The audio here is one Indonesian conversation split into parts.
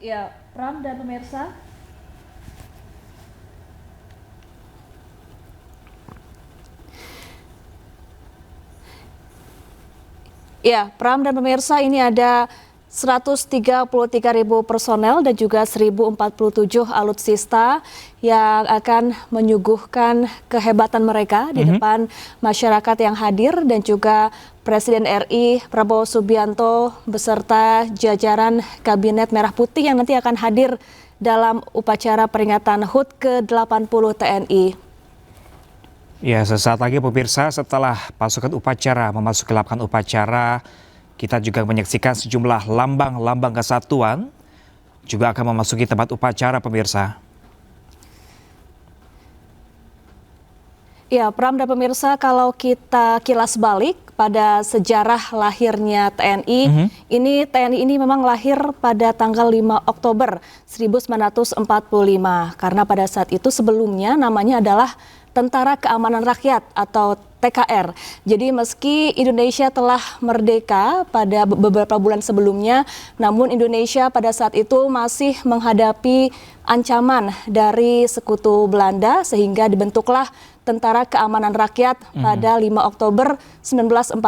Ya, Pram dan pemirsa. Ya, Pram dan pemirsa, ini ada 133.000 personel dan juga 1.047 alutsista yang akan menyuguhkan kehebatan mereka di depan masyarakat yang hadir, dan juga Presiden RI Prabowo Subianto beserta jajaran Kabinet Merah Putih yang nanti akan hadir dalam upacara peringatan HUT ke-80 TNI. Ya, sesaat lagi pemirsa, setelah pasukan upacara memasuki lapangan upacara, kita juga menyaksikan sejumlah lambang-lambang kesatuan juga akan memasuki tempat upacara pemirsa. Ya, Pram dan pemirsa, kalau kita kilas balik pada sejarah lahirnya TNI, ini TNI ini memang lahir pada tanggal 5 Oktober 1945, karena pada saat itu sebelumnya namanya adalah Tentara Keamanan Rakyat atau TKR. Jadi meski Indonesia telah merdeka pada beberapa bulan sebelumnya, namun Indonesia pada saat itu masih menghadapi ancaman dari sekutu Belanda, sehingga dibentuklah Tentara Keamanan Rakyat pada 5 Oktober 1945.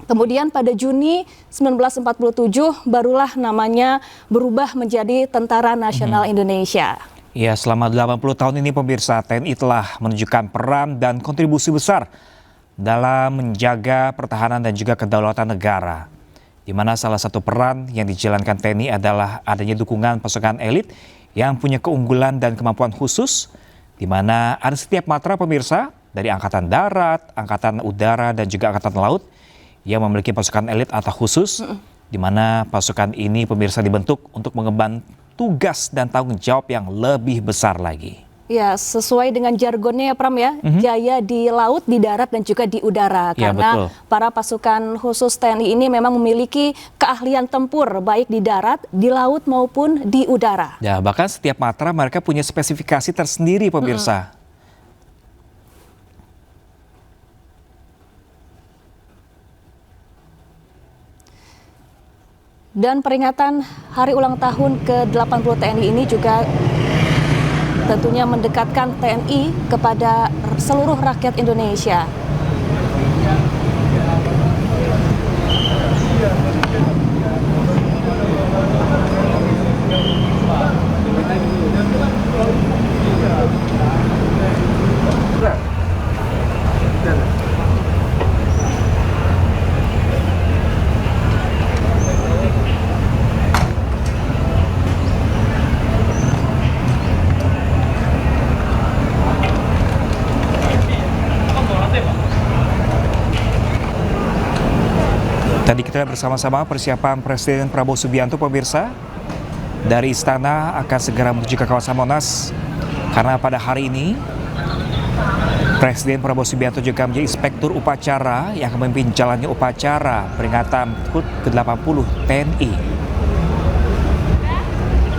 Kemudian pada Juni 1947 barulah namanya berubah menjadi Tentara Nasional Indonesia. Ya, selama 80 tahun ini pemirsa, TNI telah menunjukkan peran dan kontribusi besar dalam menjaga pertahanan dan juga kedaulatan negara. Di mana salah satu peran yang dijalankan TNI adalah adanya dukungan pasukan elit yang punya keunggulan dan kemampuan khusus, di mana ada setiap matra pemirsa dari Angkatan Darat, Angkatan Udara, dan juga Angkatan Laut yang memiliki pasukan elit atau khusus, di mana pasukan ini pemirsa dibentuk untuk mengemban tugas dan tanggung jawab yang lebih besar lagi. Ya, sesuai dengan jargonnya ya Pram ya, jaya di laut, di darat, dan juga di udara. Ya, karena betul. para pasukan khusus TNI ini memang memiliki keahlian tempur, baik di darat, di laut, maupun di udara. Ya, bahkan setiap matra mereka punya spesifikasi tersendiri pemirsa. Dan peringatan hari ulang tahun ke-80 TNI ini juga tentunya mendekatkan TNI kepada seluruh rakyat Indonesia. Tadi kita bersama-sama persiapan Presiden Prabowo Subianto pemirsa dari istana akan segera menuju ke kawasan Monas, karena pada hari ini Presiden Prabowo Subianto juga menjadi inspektur upacara yang akan memimpin jalannya upacara peringatan HUT ke-80 TNI.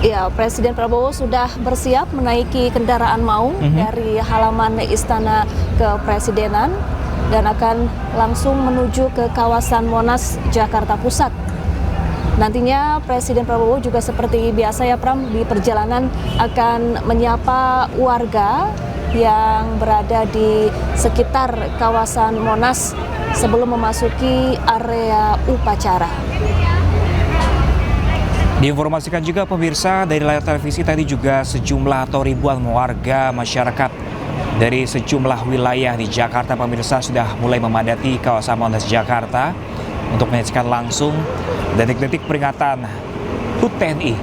Ya, Presiden Prabowo sudah bersiap menaiki kendaraan maung dari halaman Istana Kepresidenan dan akan langsung menuju ke kawasan Monas, Jakarta Pusat. Nantinya Presiden Prabowo juga seperti biasa ya Pram, di perjalanan akan menyapa warga yang berada di sekitar kawasan Monas sebelum memasuki area upacara. Diinformasikan juga pemirsa dari layar televisi tadi juga sejumlah atau ribuan warga masyarakat dari sejumlah wilayah di Jakarta pemirsa sudah mulai memadati kawasan Monas Jakarta untuk menyaksikan langsung detik-detik peringatan HUT TNI.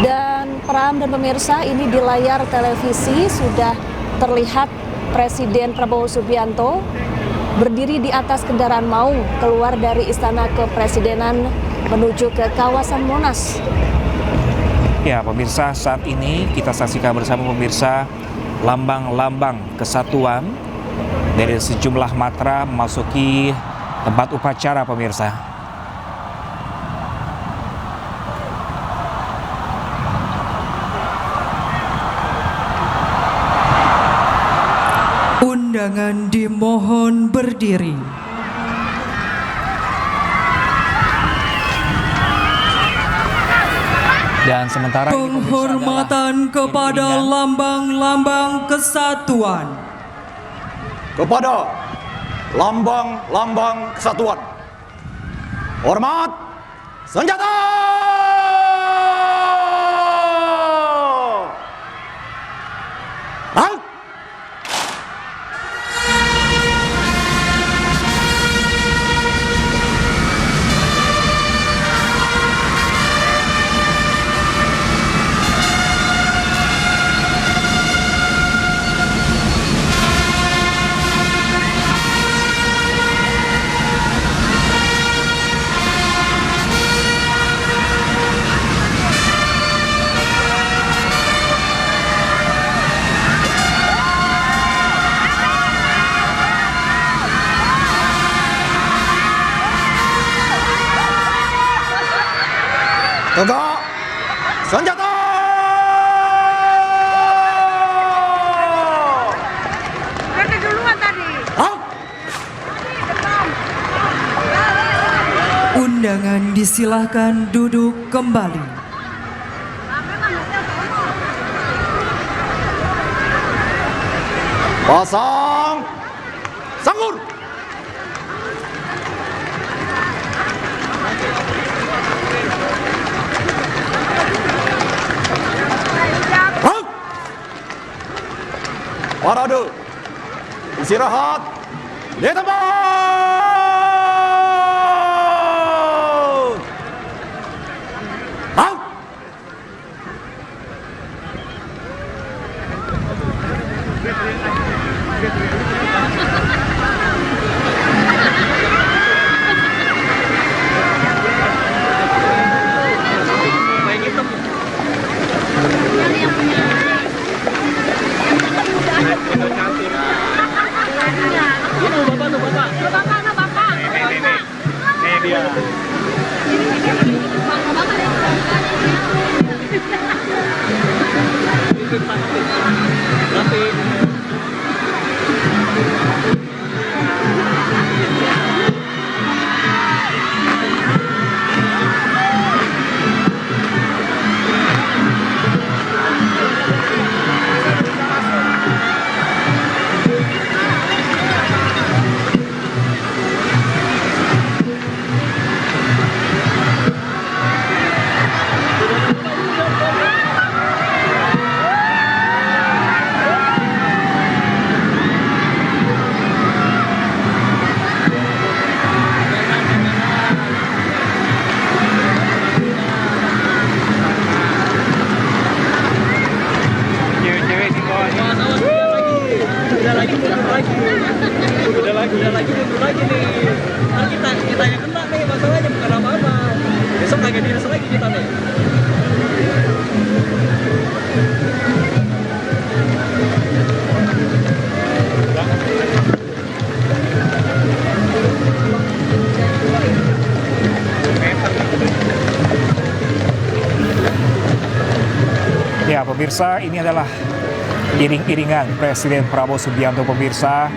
Dan Pram dan pemirsa, ini di layar televisi sudah terlihat Presiden Prabowo Subianto berdiri di atas kendaraan maung keluar dari Istana Kepresidenan menuju ke kawasan Monas. Ya pemirsa, saat ini kita saksikan bersama pemirsa lambang-lambang kesatuan dari sejumlah matra memasuki tempat upacara pemirsa. Undangan dimohon berdiri. Dan sementara ini pemirsa penghormatan adalah kepada iring-iringan lambang-lambang kesatuan. kepada lambang-lambang kesatuan. Hormat senjata! Halt! Tegak senjata! Mereka duluan tadi. Halt! Undangan disilahkan duduk kembali. Pasang sanggur! Halt! Parade! Istirahat di tempat! Halt! udah lagi nih. Ntar kita yang kena nih masalahnya, bukan apa-apa. Besok kagak dinas lagi kita nih. Ya pemirsa, ini adalah iring-iringan Presiden Prabowo Subianto pemirsa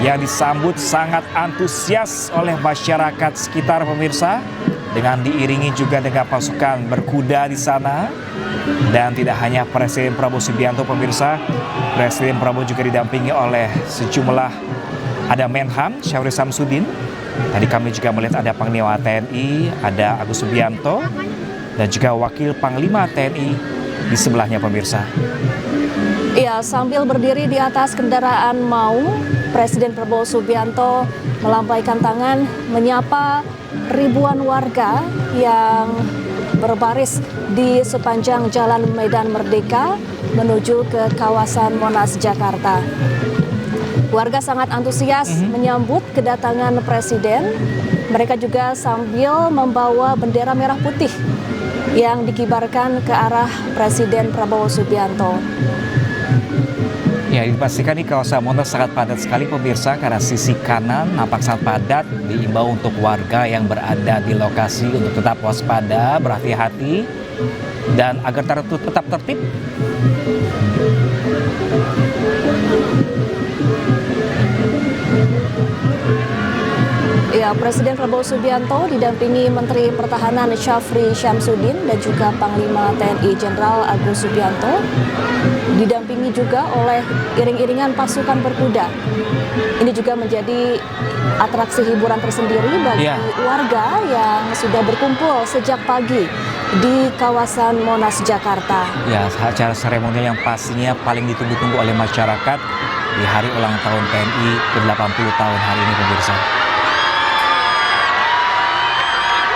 yang disambut sangat antusias oleh masyarakat sekitar pemirsa, dengan diiringi juga dengan pasukan berkuda di sana. Dan tidak hanya Presiden Prabowo Subianto pemirsa, Presiden Prabowo juga didampingi oleh sejumlah, ada Menhan Syahrir Samsudin. Tadi kami juga melihat ada Panglima TNI, ada Agus Subianto, dan juga Wakil Panglima TNI di sebelahnya pemirsa. Ya, sambil berdiri di atas kendaraan maung, Presiden Prabowo Subianto melambaikan tangan menyapa ribuan warga yang berbaris di sepanjang Jalan Medan Merdeka menuju ke kawasan Monas, Jakarta. Warga sangat antusias menyambut kedatangan Presiden. Mereka juga sambil membawa bendera merah putih yang dikibarkan ke arah Presiden Prabowo Subianto. Ya, dipastikan di kawasan Monas sangat padat sekali pemirsa, karena sisi kanan nampak sangat padat. Diimbau untuk warga yang berada di lokasi untuk tetap waspada, berhati-hati, dan agar tetap tertib. Ya, Presiden Prabowo Subianto didampingi Menteri Pertahanan Syafri Syamsuddin dan juga Panglima TNI Jenderal Agus Subianto, didampingi juga oleh iring-iringan pasukan berkuda. Ini juga menjadi atraksi hiburan tersendiri bagi warga yang sudah berkumpul sejak pagi di kawasan Monas, Jakarta. Ya, acara seremonial yang pastinya paling ditunggu-tunggu oleh masyarakat di hari ulang tahun TNI ke-80 tahun hari ini, pemirsa.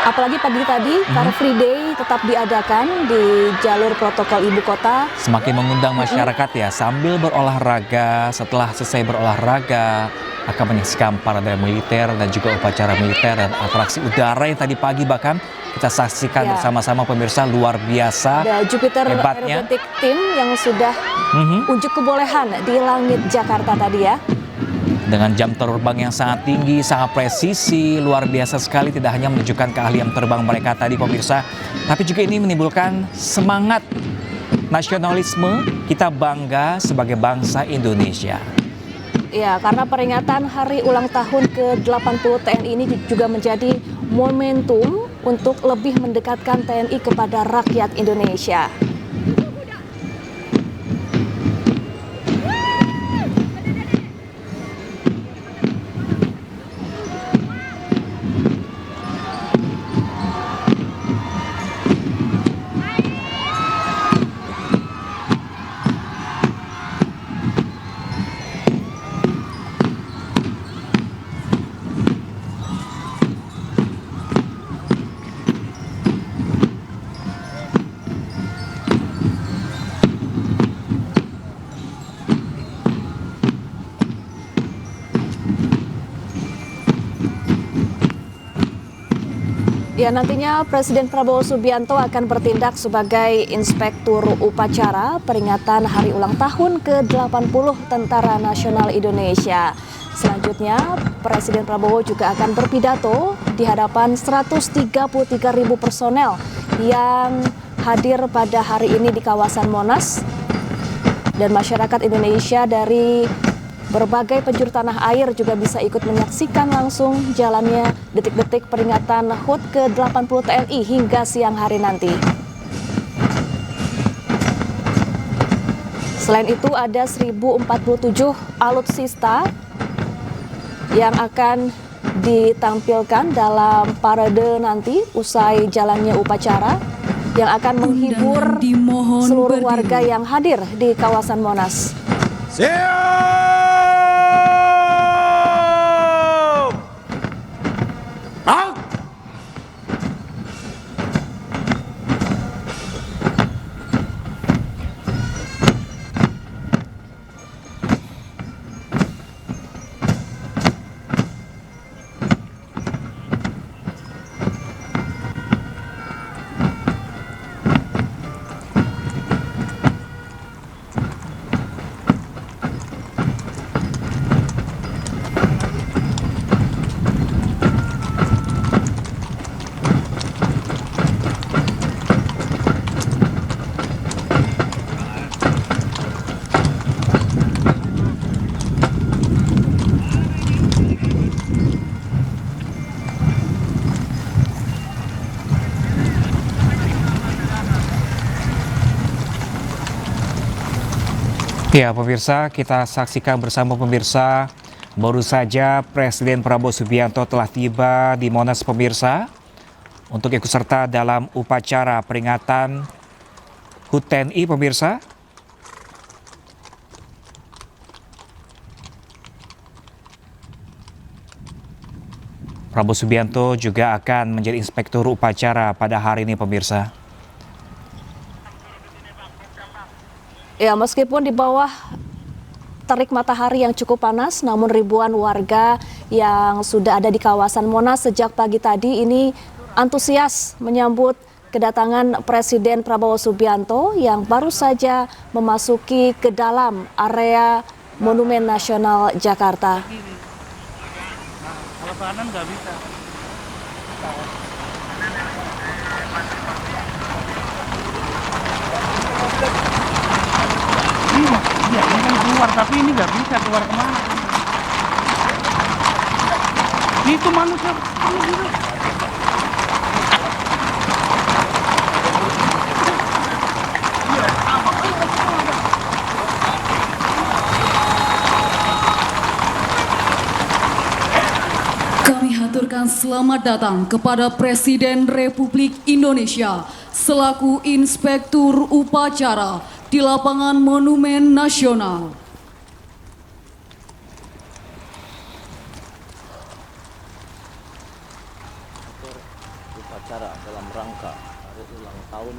Apalagi pagi tadi, Car Free Day tetap diadakan di jalur protokol ibu kota. Semakin mengundang masyarakat ya, sambil berolahraga, setelah selesai berolahraga, akan menyaksikan parade militer dan juga upacara militer dan atraksi udara yang tadi pagi bahkan kita saksikan bersama-sama, pemirsa, luar biasa. Ada Jupiter hebatnya Aerobatic Team yang sudah unjuk kebolehan di langit Jakarta tadi ya. Dengan jam terbang yang sangat tinggi, sangat presisi, luar biasa sekali. Tidak hanya menunjukkan keahlian terbang mereka tadi, pemirsa, tapi juga ini menimbulkan semangat nasionalisme. Kita bangga sebagai bangsa Indonesia. Ya, karena peringatan hari ulang tahun ke-80 TNI ini juga menjadi momentum untuk lebih mendekatkan TNI kepada rakyat Indonesia. Ya, nantinya Presiden Prabowo Subianto akan bertindak sebagai inspektur upacara peringatan hari ulang tahun ke-80 Tentara Nasional Indonesia. Selanjutnya, Presiden Prabowo juga akan berpidato di hadapan 133.000 personel yang hadir pada hari ini di kawasan Monas. Dan masyarakat Indonesia dari berbagai penjuru tanah air juga bisa ikut menyaksikan langsung jalannya detik-detik peringatan HUT ke-80 TNI hingga siang hari nanti. Selain itu ada 1047 alutsista yang akan ditampilkan dalam parade nanti usai jalannya upacara yang akan menghibur seluruh warga yang hadir di kawasan Monas. Siap! Out! Ya, pemirsa, kita saksikan bersama pemirsa. Baru saja Presiden Prabowo Subianto telah tiba di Monas, pemirsa, untuk ikut serta dalam upacara peringatan HUT TNI, pemirsa. Prabowo Subianto juga akan menjadi inspektur upacara pada hari ini, pemirsa. Ya, meskipun di bawah terik matahari yang cukup panas, namun ribuan warga yang sudah ada di kawasan Monas sejak pagi tadi ini antusias menyambut kedatangan Presiden Prabowo Subianto yang baru saja memasuki ke dalam area Monumen Nasional Jakarta. Kalau kanan nggak bisa. Iya, ini kan keluar, tapi ini nggak bisa keluar kemana. Itu manusia. Kami haturkan selamat datang kepada Presiden Republik Indonesia selaku Inspektur Upacara di lapangan Monumen Nasional. Upacara dalam rangka hari ulang tahun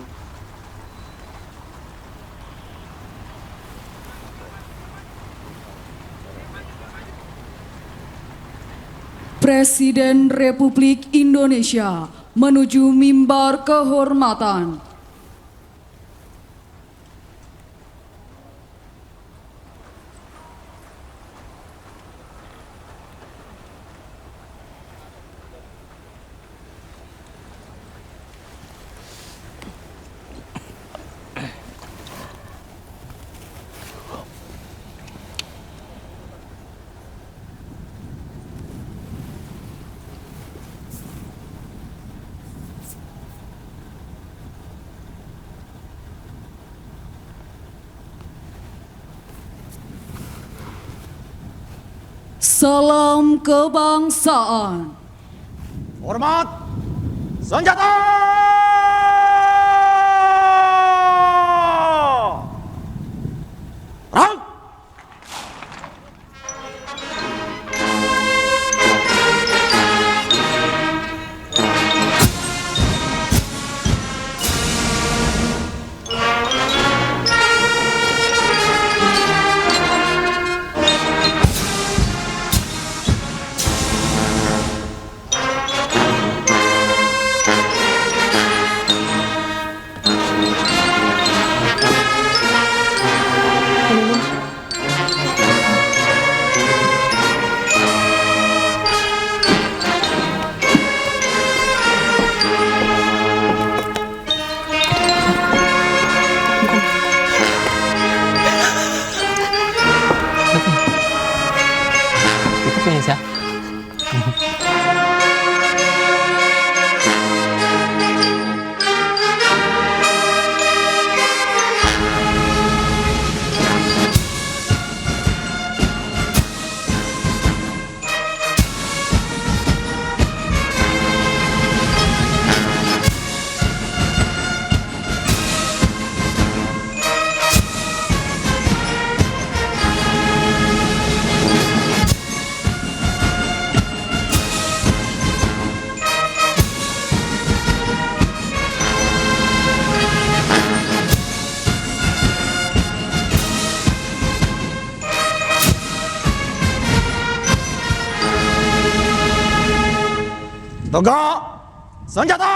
Presiden Republik Indonesia menuju mimbar kehormatan. Salam kebangsaan. Hormat. Senjata. Perang. Itu punya siapa? Tegak. Senjata.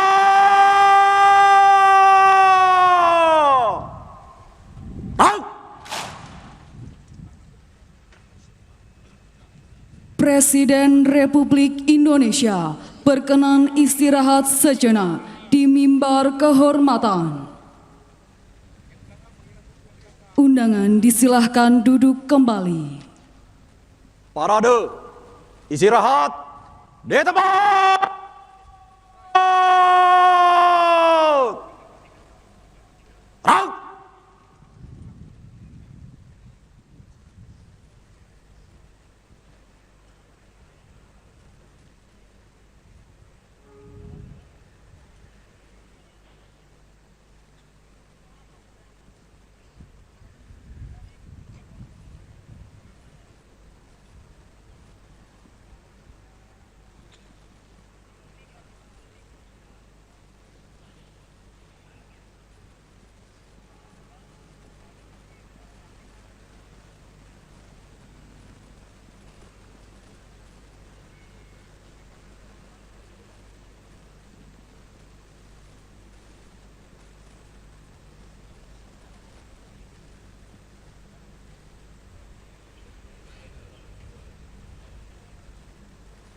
Perang. Presiden Republik Indonesia berkenan istirahat sejenak di mimbar kehormatan. Undangan disilahkan duduk kembali. Parade. Istirahat. Di tempat.